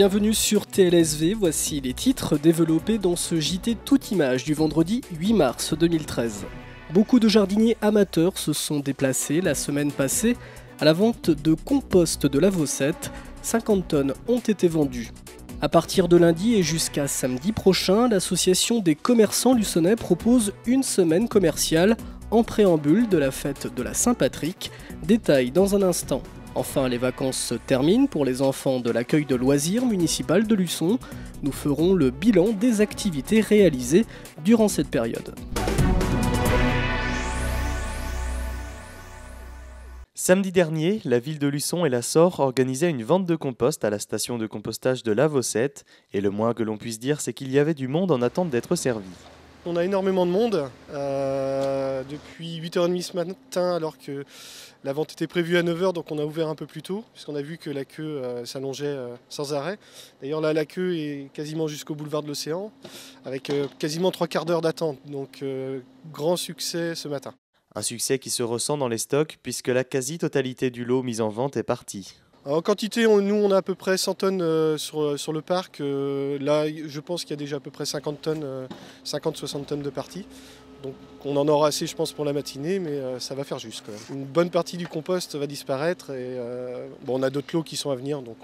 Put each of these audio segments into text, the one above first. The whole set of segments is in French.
Bienvenue sur TLSV, voici les titres développés dans ce JT Toute Image du vendredi 8 mars 2013. Beaucoup de jardiniers amateurs se sont déplacés la semaine passée à la vente de compost de la Vossette. 50 tonnes ont été vendues. À partir de lundi et jusqu'à samedi prochain, l'association des commerçants luçonnais propose une semaine commerciale en préambule de la fête de la Saint-Patrick. Détail dans un instant. Enfin, les vacances se terminent pour les enfants de l'accueil de loisirs municipal de Luçon. Nous ferons le bilan des activités réalisées durant cette période. Samedi dernier, la ville de Luçon et la Sorre organisaient une vente de compost à la station de compostage de la Vossette. Et le moins que l'on puisse dire, c'est qu'il y avait du monde en attente d'être servi. On a énormément de monde depuis 8h30 ce matin, alors que la vente était prévue à 9h, donc on a ouvert un peu plus tôt, puisqu'on a vu que la queue s'allongeait sans arrêt. D'ailleurs là, la queue est quasiment jusqu'au boulevard de l'Océan, avec quasiment 3 quarts d'heure d'attente, donc grand succès ce matin. Un succès qui se ressent dans les stocks, puisque la quasi-totalité du lot mis en vente est partie. En quantité, nous on a à peu près 100 tonnes sur le parc. Là, je pense qu'il y a déjà à peu près 50-60 tonnes de parties. Donc on en aura assez, je pense, pour la matinée, mais ça va faire juste quand même. Une bonne partie du compost va disparaître et on a d'autres lots qui sont à venir, donc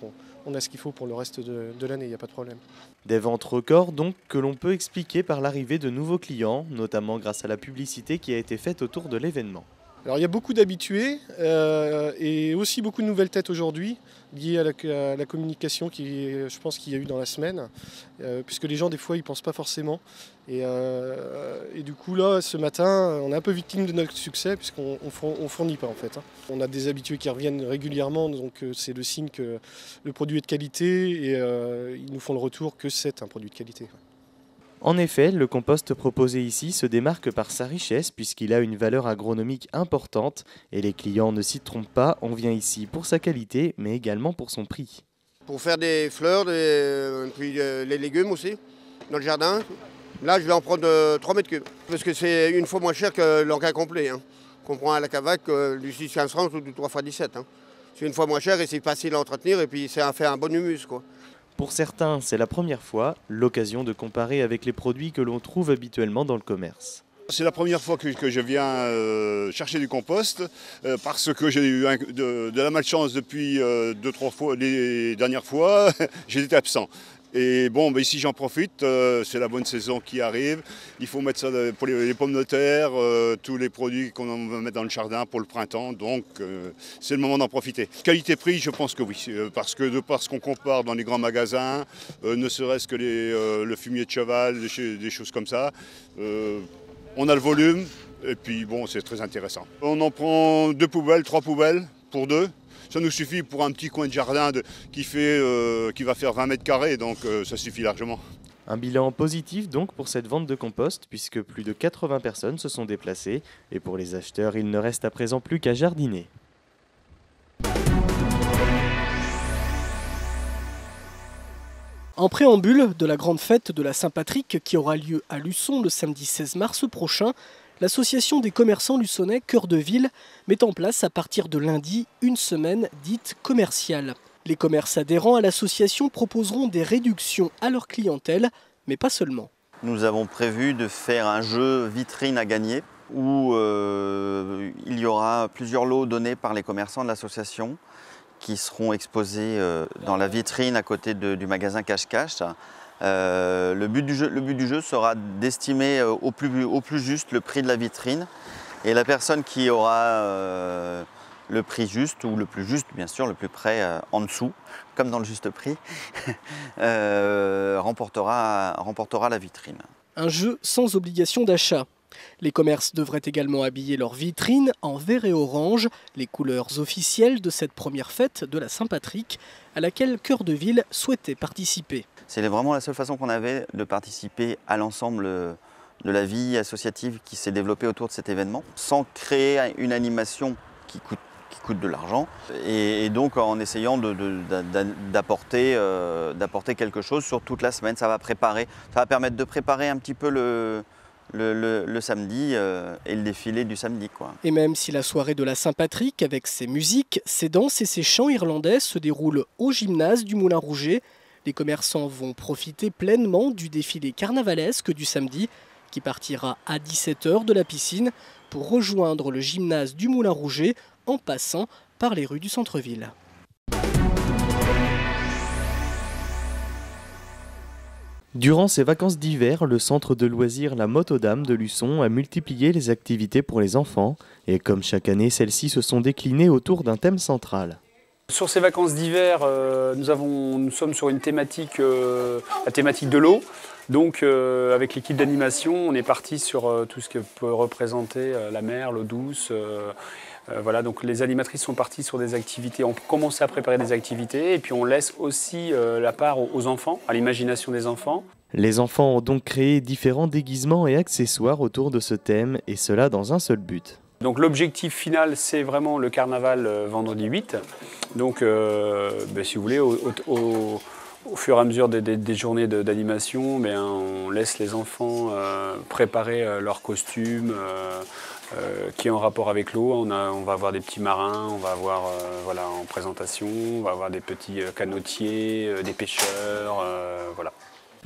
on a ce qu'il faut pour le reste de l'année, il n'y a pas de problème. Des ventes records donc que l'on peut expliquer par l'arrivée de nouveaux clients, notamment grâce à la publicité qui a été faite autour de l'événement. Alors il y a beaucoup d'habitués et aussi beaucoup de nouvelles têtes aujourd'hui liées à la communication je pense qu'il y a eu dans la semaine, puisque les gens des fois ils pensent pas forcément et du coup là ce matin on est un peu victime de notre succès puisqu'on fournit pas en fait. On a des habitués qui reviennent régulièrement, donc c'est le signe que le produit est de qualité et ils nous font le retour que c'est un produit de qualité. En effet, le compost proposé ici se démarque par sa richesse puisqu'il a une valeur agronomique importante et les clients ne s'y trompent pas, on vient ici pour sa qualité mais également pour son prix. Pour faire des fleurs, puis les légumes aussi, dans le jardin. Là je vais en prendre 3 mètres cubes parce que c'est une fois moins cher que l'engrais complet. Qu'on prend à la cavac du 6-15 francs ou du 3x17. C'est une fois moins cher et c'est facile à entretenir et puis ça fait un bon humus, quoi. Pour certains, c'est la première fois, l'occasion de comparer avec les produits que l'on trouve habituellement dans le commerce. C'est la première fois que je viens chercher du compost parce que j'ai eu de la malchance depuis 2-3 fois, les dernières fois, j'étais absent. Et bon, ici j'en profite, c'est la bonne saison qui arrive. Il faut mettre ça pour les pommes de terre, tous les produits qu'on va mettre dans le jardin pour le printemps. Donc c'est le moment d'en profiter. Qualité-prix, je pense que oui. Parce qu'on compare dans les grands magasins, ne serait-ce que le fumier de cheval, des choses comme ça. On a le volume et puis bon, c'est très intéressant. On en prend 2 poubelles, 3 poubelles pour 2. Ça nous suffit pour un petit coin de jardin qui va faire 20 mètres carrés, donc ça suffit largement. Un bilan positif donc pour cette vente de compost, puisque plus de 80 personnes se sont déplacées. Et pour les acheteurs, il ne reste à présent plus qu'à jardiner. En préambule de la grande fête de la Saint-Patrick qui aura lieu à Luçon le samedi 16 mars prochain, l'association des commerçants luçonnais Cœur de Ville met en place à partir de lundi une semaine dite commerciale. Les commerces adhérents à l'association proposeront des réductions à leur clientèle, mais pas seulement. Nous avons prévu de faire un jeu vitrine à gagner où il y aura plusieurs lots donnés par les commerçants de l'association qui seront exposés dans la vitrine à côté du magasin Cache-Cache. Le but du jeu sera d'estimer au plus juste le prix de la vitrine et la personne qui aura le prix juste ou le plus juste, bien sûr, le plus près en dessous, comme dans le juste prix, remportera la vitrine. Un jeu sans obligation d'achat. Les commerces devraient également habiller leurs vitrines en vert et orange, les couleurs officielles de cette première fête de la Saint-Patrick, à laquelle Cœur de Ville souhaitait participer. C'est vraiment la seule façon qu'on avait de participer à l'ensemble de la vie associative qui s'est développée autour de cet événement, sans créer une animation qui coûte de l'argent, et donc en essayant d'apporter quelque chose sur toute la semaine. Ça va permettre de préparer un petit peu le samedi et le défilé du samedi, quoi. Et même si la soirée de la Saint-Patrick, avec ses musiques, ses danses et ses chants irlandais, se déroule au gymnase du Moulin Rouget, Les commerçants vont profiter pleinement du défilé carnavalesque du samedi qui partira à 17 h de la piscine pour rejoindre le gymnase du Moulin Rouget en passant par les rues du centre-ville. Durant ces vacances d'hiver, le centre de loisirs La Motte aux Dames de Luçon a multiplié les activités pour les enfants et comme chaque année, celles-ci se sont déclinées autour d'un thème central. Sur ces vacances d'hiver, nous sommes sur une thématique, la thématique de l'eau. Donc avec l'équipe d'animation, on est parti sur tout ce que peut représenter la mer, l'eau douce. Voilà, donc les animatrices sont parties sur des activités, on commence à préparer des activités et puis on laisse aussi la part aux enfants, à l'imagination des enfants. Les enfants ont donc créé différents déguisements et accessoires autour de ce thème et cela dans un seul but. Donc l'objectif final, c'est vraiment le carnaval vendredi 8. Donc si vous voulez, au fur et à mesure des journées d'animation, on laisse les enfants préparer leurs costumes qui est en rapport avec l'eau. On va avoir des petits marins, on va avoir en présentation, on va avoir des petits canotiers, des pêcheurs, voilà.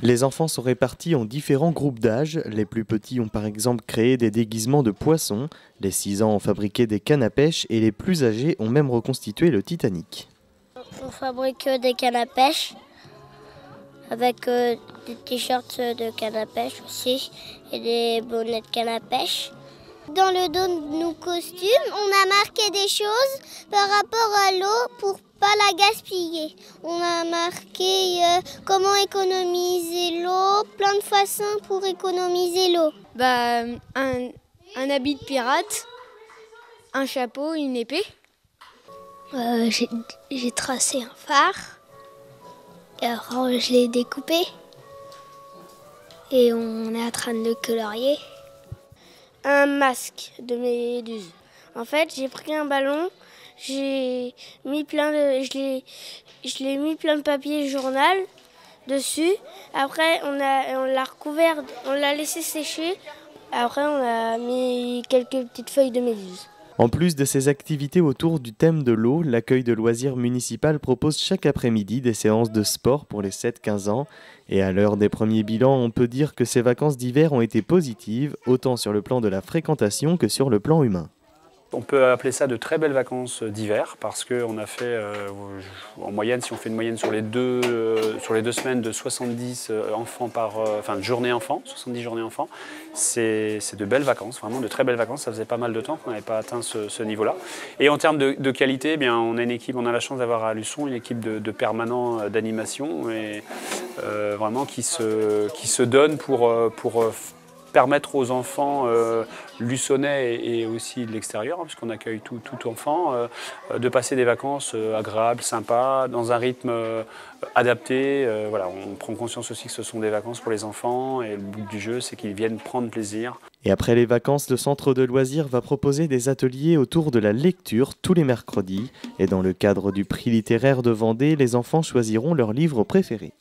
Les enfants sont répartis en différents groupes d'âge. Les plus petits ont par exemple créé des déguisements de poissons, les 6 ans ont fabriqué des cannes à pêche et les plus âgés ont même reconstitué le Titanic. On fabrique des cannes à pêche avec des t-shirts de canne à pêche aussi et des bonnets de canne à pêche. Dans le dos de nos costumes, on a marqué des choses par rapport à l'eau pour pas la gaspiller. On a marqué comment économiser l'eau, plein de façons pour économiser l'eau. Un habit de pirate, un chapeau, une épée. J'ai tracé un phare, et alors je l'ai découpé et on est en train de le colorier. Un masque de méduse. En fait, j'ai pris un ballon, je l'ai mis plein de papier journal dessus. Après, on l'a recouvert, on l'a laissé sécher. Après, on a mis quelques petites feuilles de méduse. En plus de ces activités autour du thème de l'eau, l'accueil de loisirs municipal propose chaque après-midi des séances de sport pour les 7-15 ans. Et à l'heure des premiers bilans, on peut dire que ces vacances d'hiver ont été positives, autant sur le plan de la fréquentation que sur le plan humain. On peut appeler ça de très belles vacances d'hiver parce qu'on a fait en moyenne, si on fait une moyenne sur les deux semaines de 70 enfants de journées enfants, 70 journées enfants, c'est de belles vacances, vraiment de très belles vacances. Ça faisait pas mal de temps qu'on n'avait pas atteint ce niveau-là. Et en termes de qualité, on a une équipe, on a la chance d'avoir à Luçon une équipe de permanents d'animation et vraiment qui se donne pour permettre aux enfants luçonnais et aussi de l'extérieur, puisqu'on accueille tout enfant, de passer des vacances agréables, sympas, dans un rythme adapté. Voilà, on prend conscience aussi que ce sont des vacances pour les enfants et le but du jeu, c'est qu'ils viennent prendre plaisir. Et après les vacances, le centre de loisirs va proposer des ateliers autour de la lecture tous les mercredis. Et dans le cadre du prix littéraire de Vendée, les enfants choisiront leur livre préféré.